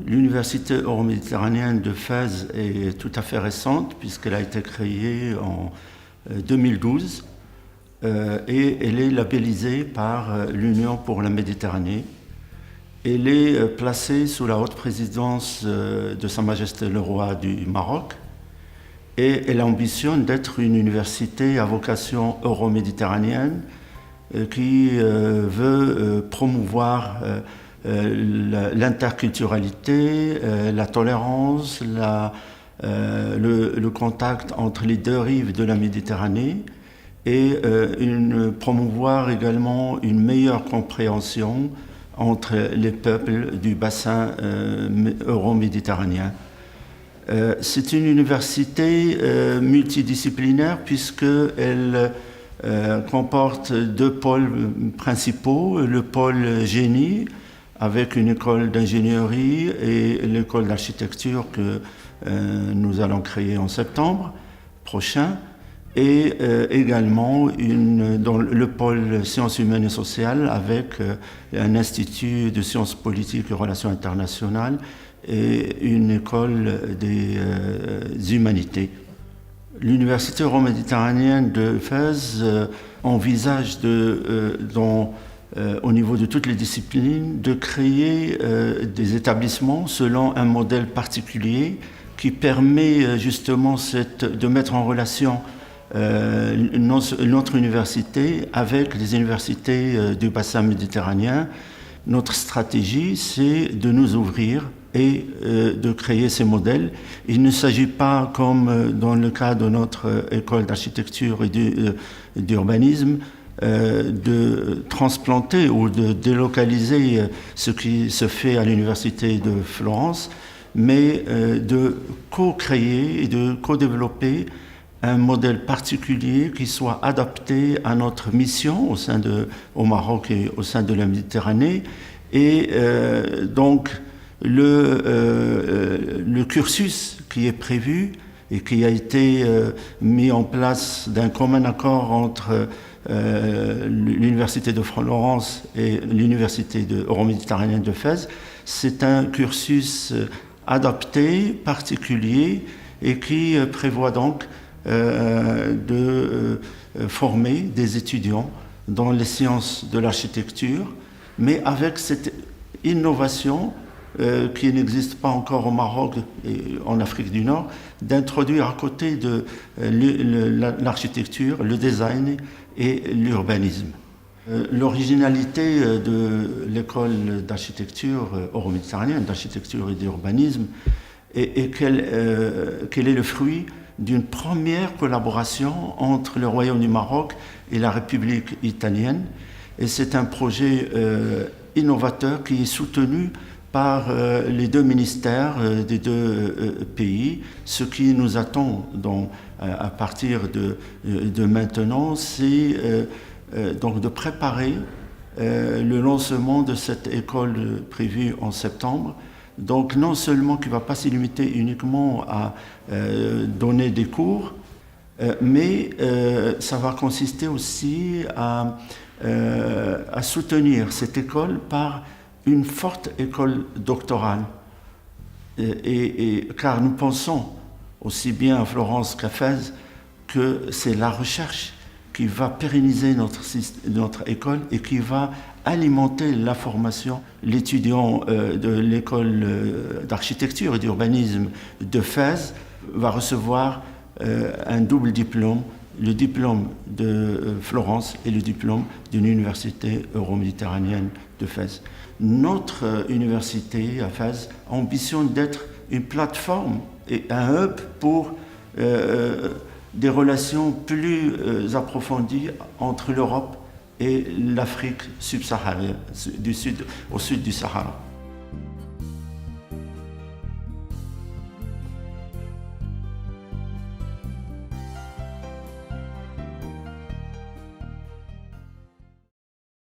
L'université euroméditerranéenne de Fès est tout à fait récente puisqu'elle a été créée en 2012 et elle est labellisée par l'Union pour la Méditerranée. Elle est placée sous la haute présidence de Sa Majesté le Roi du Maroc et elle ambitionne d'être une université à vocation euroméditerranéenne qui veut promouvoir l'interculturalité, la tolérance, le contact entre les deux rives de la Méditerranée et promouvoir également une meilleure compréhension entre les peuples du bassin euro-méditerranéen. C'est une université multidisciplinaire puisqu'elle comporte deux pôles principaux, le pôle génie avec une école d'ingénierie et l'école d'architecture que nous allons créer en septembre prochain, et également dans le pôle sciences humaines et sociales avec un institut de sciences politiques et relations internationales et une école des humanités. L'Université euroméditerranéenne de Fès envisage au niveau de toutes les disciplines de créer des établissements selon un modèle particulier qui permet justement de mettre en relation notre université avec les universités du bassin méditerranéen. Notre stratégie, c'est de nous ouvrir et de créer ces modèles. Il ne s'agit pas, comme dans le cas de notre école d'architecture et d'urbanisme, de transplanter ou de délocaliser ce qui se fait à l'université de Florence, mais de co-créer et de co-développer un modèle particulier qui soit adapté à notre mission au Maroc et au sein de la Méditerranée. Et donc, le cursus qui est prévu et qui a été mis en place d'un commun accord entre l'Université de Florence et l'Université euroméditerranéenne de Fès, c'est un cursus adapté, particulier, et qui prévoit donc de former des étudiants dans les sciences de l'architecture, mais avec cette innovation qui n'existe pas encore au Maroc et en Afrique du Nord, d'introduire à côté de l'architecture, le design et l'urbanisme. L'originalité de l'école d'architecture euroméditerranéenne, d'architecture et d'urbanisme, est qu'elle est le fruit d'une première collaboration entre le Royaume du Maroc et la République italienne. Et c'est un projet innovateur qui est soutenu par les deux ministères des deux pays. Ce qui nous attend à partir de maintenant, c'est donc de préparer le lancement de cette école prévue en septembre. Donc non seulement qui ne va pas se limiter uniquement à donner des cours, mais ça va consister aussi à soutenir cette école par une forte école doctorale. Car nous pensons, aussi bien à Florence qu'à Fès, que c'est la recherche qui va pérenniser notre école et qui va alimenter la formation. L'étudiant de l'école d'architecture et d'urbanisme de Fès va recevoir un double diplôme, le diplôme de Florence et le diplôme d'une université euroméditerranéenne de Fès. Notre université à Fès ambitionne d'être une plateforme et un hub pour des relations plus approfondies entre l'Europe et l'Afrique subsaharienne, au sud du Sahara.